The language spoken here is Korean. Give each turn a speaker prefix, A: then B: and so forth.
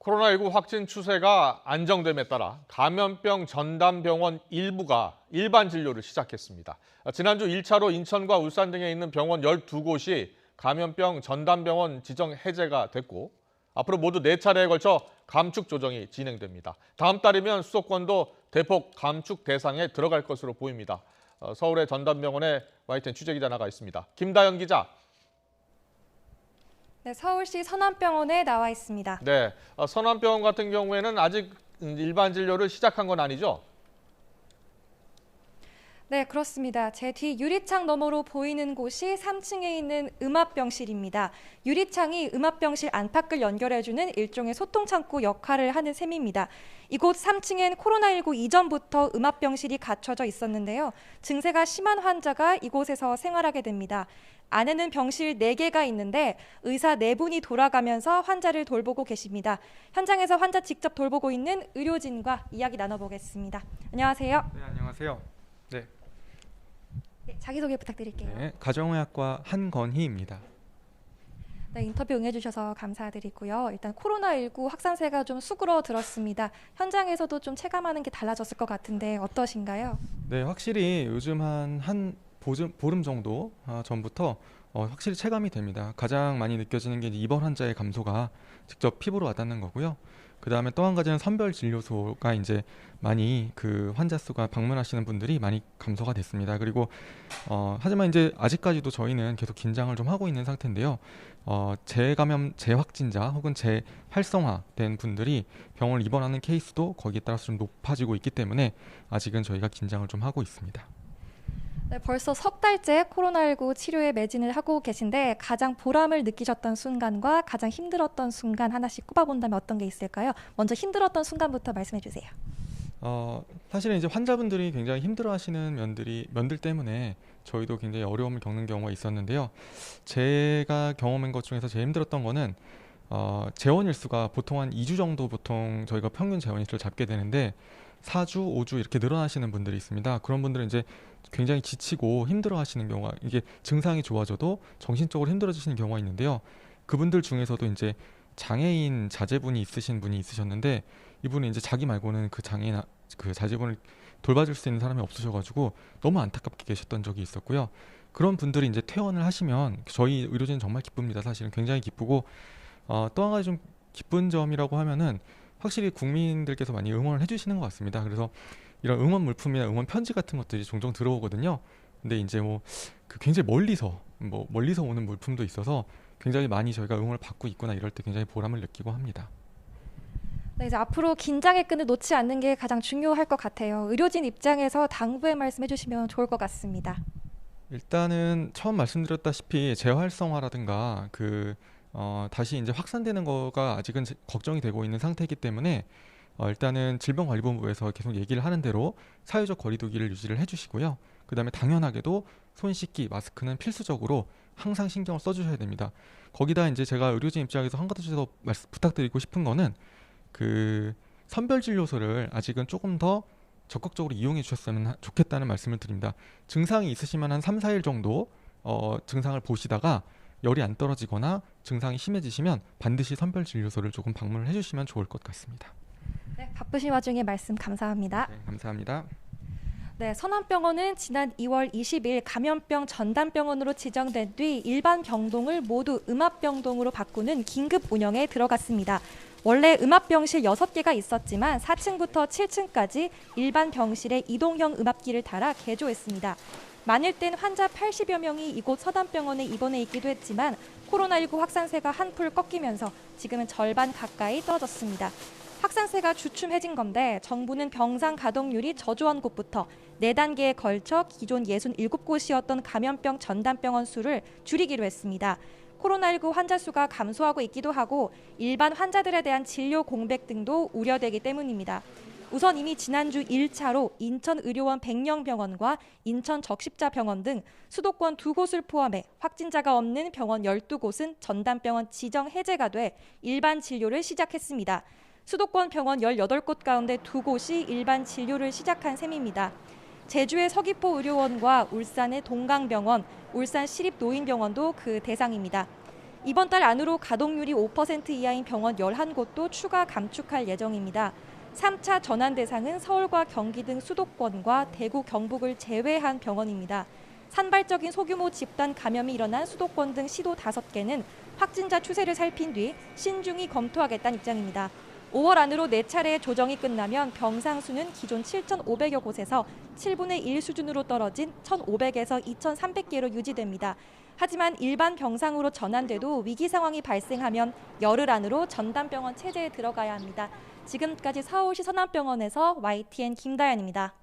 A: 코로나19 확진 추세가 안정됨에 따라 감염병 전담병원 일부가 일반 진료를 시작했습니다. 지난주 1차로 인천과 울산 등에 있는 병원 12곳이 감염병 전담병원 지정 해제가 됐고 앞으로 모두 4차례에 걸쳐 감축 조정이 진행됩니다. 다음 달이면 수도권도 대폭 감축 대상에 들어갈 것으로 보입니다. 서울의 전담병원에 YTN 취재기자 나가 있습니다. 김다연 기자.
B: 네, 서울시 선암병원에 나와 있습니다.
A: 네, 선암병원 같은 경우에는 아직 일반 진료를 시작한 건 아니죠?
B: 네, 그렇습니다. 제 뒤 유리창 너머로 보이는 곳이 3층에 있는 음압병실입니다. 유리창이 음압병실 안팎을 연결해주는 일종의 소통창구 역할을 하는 셈입니다. 이곳 3층엔 코로나19 이전부터 음압병실이 갖춰져 있었는데요. 증세가 심한 환자가 이곳에서 생활하게 됩니다. 안에는 병실 4개가 있는데 의사 4분이 돌아가면서 환자를 돌보고 계십니다. 현장에서 환자 직접 돌보고 있는 의료진과 이야기 나눠보겠습니다. 안녕하세요.
C: 네, 안녕하세요. 네,
B: 자기소개 부탁드릴게요.
C: 네, 가정의학과 한건희입니다.
B: 네, 인터뷰 응해주셔서 감사드리고요. 일단 코로나19 확산세가 좀 수그러들었습니다. 현장에서도 좀 체감하는 게 달라졌을 것 같은데 어떠신가요?
C: 네, 확실히 요즘 한 보름 정도 전부터 확실히 체감이 됩니다. 가장 많이 느껴지는 게 이제 입원 환자의 감소가 직접 피부로 와닿는 거고요. 그 다음에 또 한 가지는 선별 진료소가 이제 많이 그 환자 수가 방문하시는 분들이 많이 감소가 됐습니다. 그리고 하지만 이제 아직까지도 저희는 계속 긴장을 좀 하고 있는 상태인데요. 재감염, 재확진자 혹은 재활성화된 분들이 병원을 입원하는 케이스도 거기에 따라서 좀 높아지고 있기 때문에 아직은 저희가 긴장을 좀 하고 있습니다.
B: 네, 벌써 석 달째 코로나19 치료에 매진을 하고 계신데 가장 보람을 느끼셨던 순간과 가장 힘들었던 순간 하나씩 꼽아본다면 어떤 게 있을까요? 먼저 힘들었던 순간부터 말씀해 주세요.
C: 사실은 이제 환자분들이 굉장히 힘들어하시는 면들 때문에 저희도 굉장히 어려움을 겪는 경우가 있었는데요. 제가 경험한 것 중에서 제일 힘들었던 거는 재원 일수가 보통 한 2주 정도 보통 저희가 평균 재원 일수를 잡게 되는데 4주, 5주 이렇게 늘어나시는 분들이 있습니다. 그런 분들은 이제 굉장히 지치고 힘들어하시는 경우가 이게 증상이 좋아져도 정신적으로 힘들어지시는 경우가 있는데요. 그분들 중에서도 이제 장애인 자제분이 있으신 분이 있으셨는데 이분은 이제 자기 말고는 그 장애인 그 자제분을 돌봐줄 수 있는 사람이 없으셔가지고 너무 안타깝게 계셨던 적이 있었고요. 그런 분들이 이제 퇴원을 하시면 저희 의료진은 정말 기쁩니다. 사실은 굉장히 기쁘고 또 한 가지 좀 기쁜 점이라고 하면은 확실히 국민들께서 많이 응원을 해주시는 것 같습니다. 그래서 이런 응원 물품이나 응원 편지 같은 것들이 종종 들어오거든요. 근데 이제 그 굉장히 멀리서 오는 물품도 있어서 굉장히 많이 저희가 응원을 받고 있구나 이럴 때 굉장히 보람을 느끼고 합니다.
B: 네, 이제 앞으로 긴장의 끈을 놓지 않는 게 가장 중요할 것 같아요. 의료진 입장에서 당부의 말씀해 주시면 좋을 것 같습니다. 일단은
C: 처음 말씀드렸다시피 재활성화라든가 다시 이제 확산되는 거가 아직은 걱정이 되고 있는 상태이기 때문에 일단은 질병관리본부에서 계속 얘기를 하는 대로 사회적 거리두기를 유지를 해주시고요. 그 다음에 당연하게도 손 씻기, 마스크는 필수적으로 항상 신경을 써주셔야 됩니다. 거기다 이제 제가 의료진 입장에서 한 가지 더 부탁드리고 싶은 거는 그 선별진료소를 아직은 조금 더 적극적으로 이용해 주셨으면 좋겠다는 말씀을 드립니다. 증상이 있으시면 한 3, 4일 정도 증상을 보시다가 열이 안 떨어지거나 증상이 심해지시면 반드시 선별진료소를 조금 방문을 해주시면 좋을 것 같습니다.
B: 네, 바쁘신 와중에 말씀 감사합니다.
C: 네, 감사합니다.
B: 네, 선암병원은 지난 2월 20일 감염병 전담병원으로 지정된 뒤 일반 병동을 모두 음압병동으로 바꾸는 긴급 운영에 들어갔습니다. 원래 음압병실 6개가 있었지만 4층부터 7층까지 일반 병실에 이동형 음압기를 달아 개조했습니다. 많을 땐 환자 80여 명이 이곳 서담병원에 입원해 있기도 했지만 코로나19 확산세가 한풀 꺾이면서 지금은 절반 가까이 떨어졌습니다. 확산세가 주춤해진 건데 정부는 병상 가동률이 저조한 곳부터 4단계에 걸쳐 기존 67곳이었던 감염병 전담병원 수를 줄이기로 했습니다. 코로나19 환자 수가 감소하고 있기도 하고 일반 환자들에 대한 진료 공백 등도 우려되기 때문입니다. 우선 이미 지난주 1차로 인천의료원 백령병원과 인천적십자병원 등 수도권 2곳을 포함해 확진자가 없는 병원 12곳은 전담병원 지정 해제가 돼 일반 진료를 시작했습니다. 수도권 병원 18곳 가운데 2곳이 일반 진료를 시작한 셈입니다. 제주의 서귀포의료원과 울산의 동강병원, 울산시립노인병원도 그 대상입니다. 이번 달 안으로 가동률이 5% 이하인 병원 11곳도 추가 감축할 예정입니다. 3차 전환 대상은 서울과 경기 등 수도권과 대구, 경북을 제외한 병원입니다. 산발적인 소규모 집단 감염이 일어난 수도권 등 시도 5개는 확진자 추세를 살핀 뒤 신중히 검토하겠다는 입장입니다. 5월 안으로 4차례의 조정이 끝나면 병상 수는 기존 7,500여 곳에서 7분의 1 수준으로 떨어진 1,500에서 2,300개로 유지됩니다. 하지만 일반 병상으로 전환돼도 위기 상황이 발생하면 열흘 안으로 전담병원 체제에 들어가야 합니다. 지금까지 서울시 서남병원에서 YTN 김다연입니다.